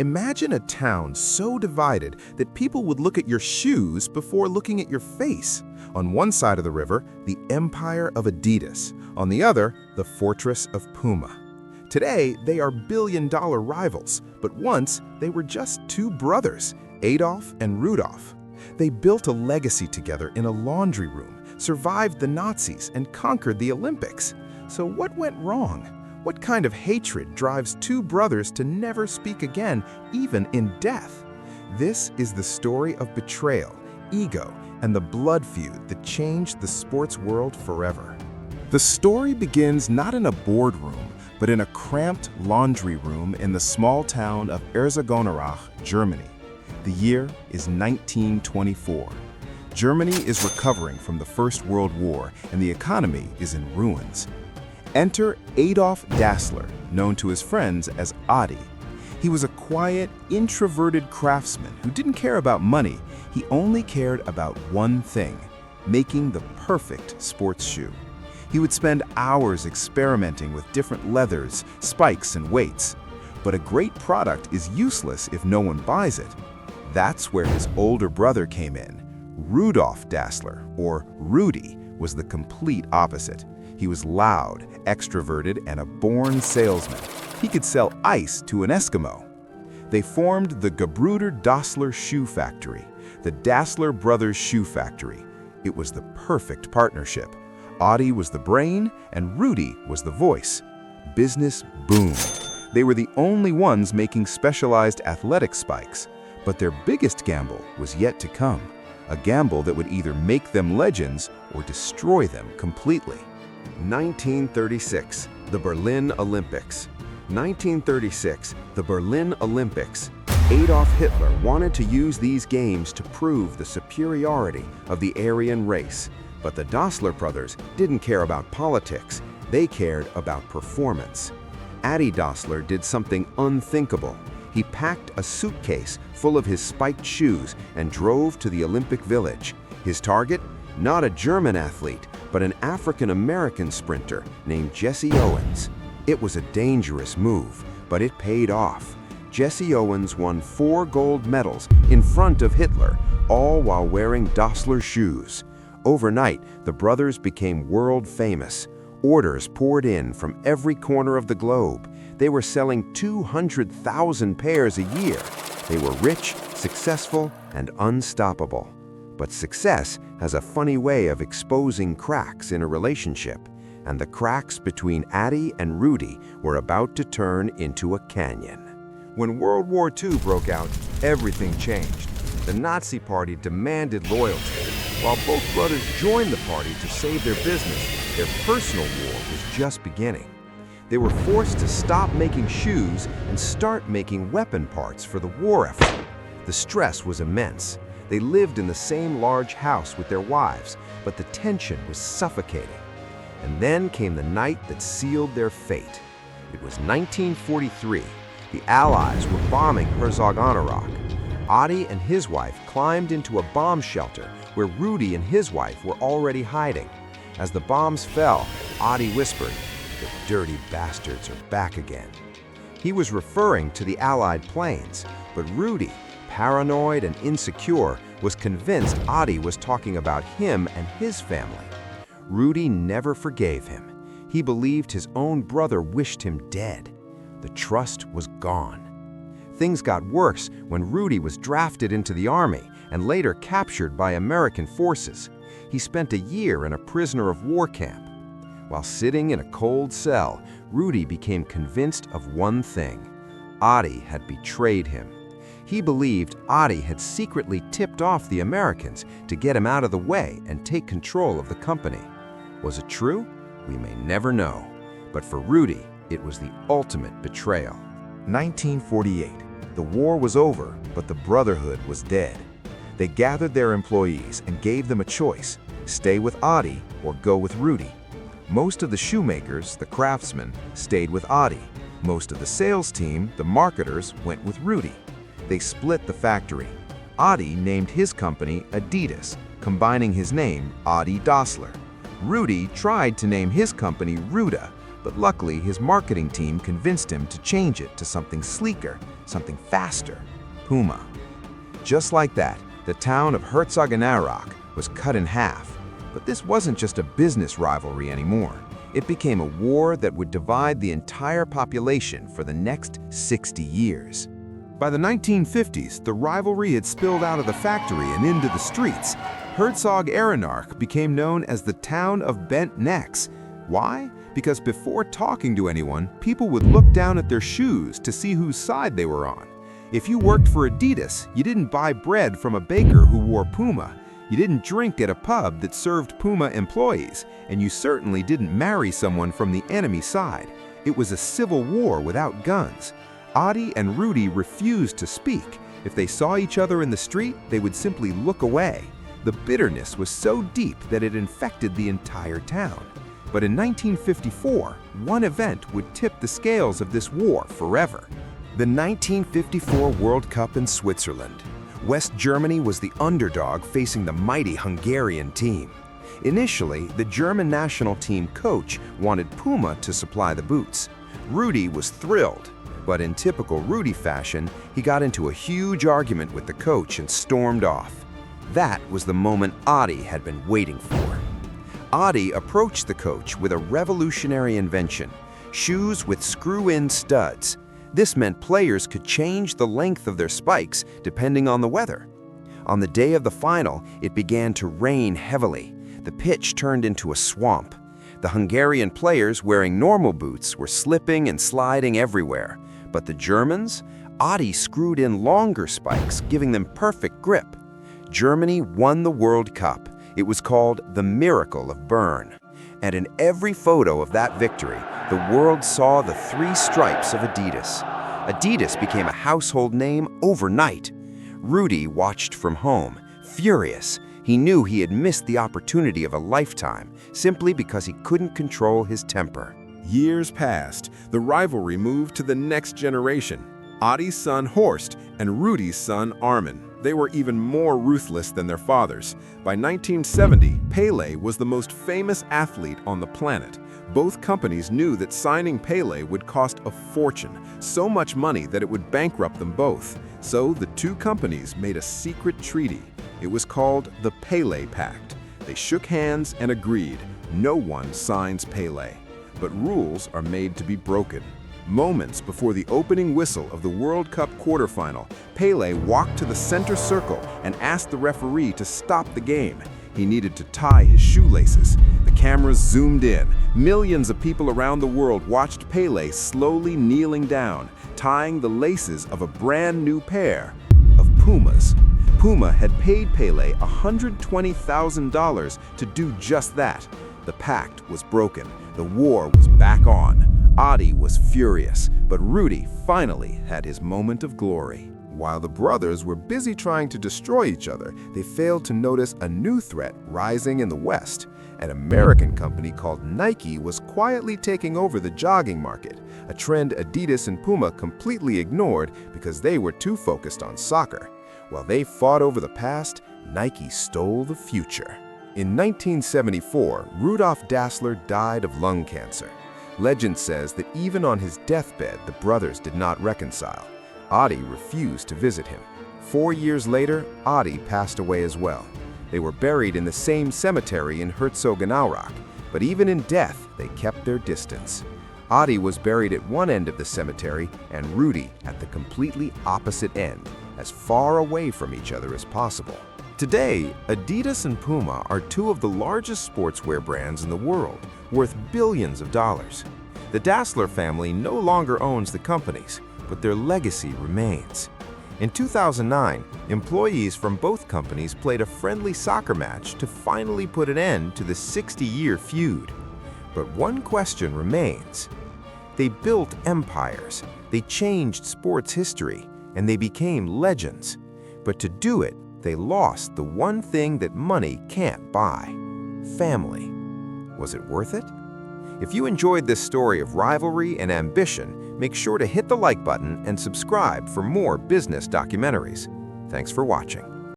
Imagine a town so divided that people would look at your shoes before looking at your face. On one side of the river, the empire of Adidas. On the other, the fortress of Puma. Today, they are billion-dollar rivals, but once they were just two brothers, Adolf and Rudolf. They built a legacy together in a laundry room, survived the Nazis, and conquered the Olympics. So what went wrong? What kind of hatred drives two brothers to never speak again, even in death? This is the story of betrayal, ego, and the blood feud that changed the sports world forever. The story begins not in a boardroom, but in a cramped laundry room in the small town of Herzogenaurach, Germany. The year is 1924. Germany is recovering from the First World War, and the economy is in ruins. Enter Adolf Dassler, known to his friends as Adi. He was a quiet, introverted craftsman who didn't care about money. He only cared about one thing: making the perfect sports shoe. He would spend hours experimenting with different leathers, spikes, and weights. But a great product is useless if no one buys it. That's where his older brother came in. Rudolf Dassler, or Rudy, was the complete opposite. He was loud, extroverted, and a born salesman. He could sell ice to an Eskimo. They formed the Gebruder Dassler Shoe Factory, the Dassler Brothers Shoe Factory. It was the perfect partnership. Adi was the brain, and Rudy was the voice. Business boomed. They were the only ones making specialized athletic spikes. But their biggest gamble was yet to come, a gamble that would either make them legends or destroy them completely. 1936, the Berlin Olympics. 1936, the Berlin Olympics. Adolf Hitler wanted to use these games to prove the superiority of the Aryan race. But the Dassler brothers didn't care about politics. They cared about performance. Adi Dassler did something unthinkable. He packed a suitcase full of his spiked shoes and drove to the Olympic Village. His target? Not a German athlete, but an African-American sprinter named Jesse Owens. It was a dangerous move, but it paid off. Jesse Owens won 4 gold medals in front of Hitler, all while wearing Dassler shoes. Overnight, the brothers became world famous. Orders poured in from every corner of the globe. They were selling 200,000 pairs a year. They were rich, successful, and unstoppable. But success has a funny way of exposing cracks in a relationship, and the cracks between Adi and Rudy were about to turn into a canyon. When World War II broke out, everything changed. The Nazi Party demanded loyalty. While both brothers joined the party to save their business, their personal war was just beginning. They were forced to stop making shoes and start making weapon parts for the war effort. The stress was immense. They lived in the same large house with their wives, but the tension was suffocating. And then came the night that sealed their fate. It was 1943. The Allies were bombing Herzogenaurach. Adi and his wife climbed into a bomb shelter where Rudy and his wife were already hiding. As the bombs fell, Adi whispered, "The dirty bastards are back again." He was referring to the Allied planes, but Rudy, paranoid and insecure, was convinced Adi was talking about him and his family. Rudy never forgave him. He believed his own brother wished him dead. The trust was gone. Things got worse when Rudy was drafted into the army and later captured by American forces. He spent a year in a prisoner of war camp. While sitting in a cold cell, Rudy became convinced of one thing: Adi had betrayed him. He believed Adi had secretly tipped off the Americans to get him out of the way and take control of the company. Was it true? We may never know. But for Rudy, it was the ultimate betrayal. 1948. The war was over, but the brotherhood was dead. They gathered their employees and gave them a choice: stay with Adi or go with Rudy. Most of the shoemakers, the craftsmen, stayed with Adi. Most of the sales team, the marketers, went with Rudy. They split the factory. Adi named his company Adidas, combining his name, Adi Dassler. Rudy tried to name his company Ruda, but luckily his marketing team convinced him to change it to something sleeker, something faster: Puma. Just like that, the town of Herzogenaurach was cut in half. But this wasn't just a business rivalry anymore. It became a war that would divide the entire population for the next 60 years. By the 1950s, the rivalry had spilled out of the factory and into the streets. Herzogenaurach became known as the town of bent necks. Why? Because before talking to anyone, people would look down at their shoes to see whose side they were on. If you worked for Adidas, you didn't buy bread from a baker who wore Puma. You didn't drink at a pub that served Puma employees, and you certainly didn't marry someone from the enemy side. It was a civil war without guns. Adi and Rudy refused to speak. If they saw each other in the street, they would simply look away. The bitterness was so deep that it infected the entire town. But in 1954, one event would tip the scales of this war forever. The 1954 World Cup in Switzerland. West Germany was the underdog facing the mighty Hungarian team. Initially, the German national team coach wanted Puma to supply the boots. Rudy was thrilled, but in typical Rudy fashion, he got into a huge argument with the coach and stormed off. That was the moment Adi had been waiting for. Adi approached the coach with a revolutionary invention: shoes with screw-in studs. This meant players could change the length of their spikes depending on the weather. On the day of the final, it began to rain heavily. The pitch turned into a swamp. The Hungarian players wearing normal boots were slipping and sliding everywhere. But the Germans? Adi screwed in longer spikes, giving them perfect grip. Germany won the World Cup. It was called the Miracle of Bern. And in every photo of that victory, the world saw the 3 stripes of Adidas. Adidas became a household name overnight. Rudy watched from home, furious. He knew he had missed the opportunity of a lifetime simply because he couldn't control his temper. Years passed. The rivalry moved to the next generation: Adi's son Horst and Rudy's son Armin. They were even more ruthless than their fathers. By 1970, Pele was the most famous athlete on the planet. Both companies knew that signing Pele would cost a fortune, so much money that it would bankrupt them both. So the two companies made a secret treaty. It was called the Pele Pact. They shook hands and agreed, no one signs Pele. But rules are made to be broken. Moments before the opening whistle of the World Cup quarterfinal, Pele walked to the center circle and asked the referee to stop the game. He needed to tie his shoelaces. The cameras zoomed in. Millions of people around the world watched Pele slowly kneeling down, tying the laces of a brand new pair of Pumas. Puma had paid Pele $120,000 to do just that. The pact was broken. The war was back on. Adi was furious, but Rudy finally had his moment of glory. While the brothers were busy trying to destroy each other, they failed to notice a new threat rising in the West. An American company called Nike was quietly taking over the jogging market, a trend Adidas and Puma completely ignored because they were too focused on soccer. While they fought over the past, Nike stole the future. In 1974, Rudolf Dassler died of lung cancer. Legend says that even on his deathbed, the brothers did not reconcile. Adi refused to visit him. 4 years later, Adi passed away as well. They were buried in the same cemetery in Herzogenaurach, but even in death, they kept their distance. Adi was buried at one end of the cemetery and Rudy at the completely opposite end, as far away from each other as possible. Today, Adidas and Puma are two of the largest sportswear brands in the world, worth billions of dollars. The Dassler family no longer owns the companies, but their legacy remains. In 2009, employees from both companies played a friendly soccer match to finally put an end to the 60-year feud. But one question remains. They built empires, they changed sports history, and they became legends. But to do it, they lost the one thing that money can't buy: family. Was it worth it? If you enjoyed this story of rivalry and ambition, make sure to hit the like button and subscribe for more business documentaries. Thanks for watching.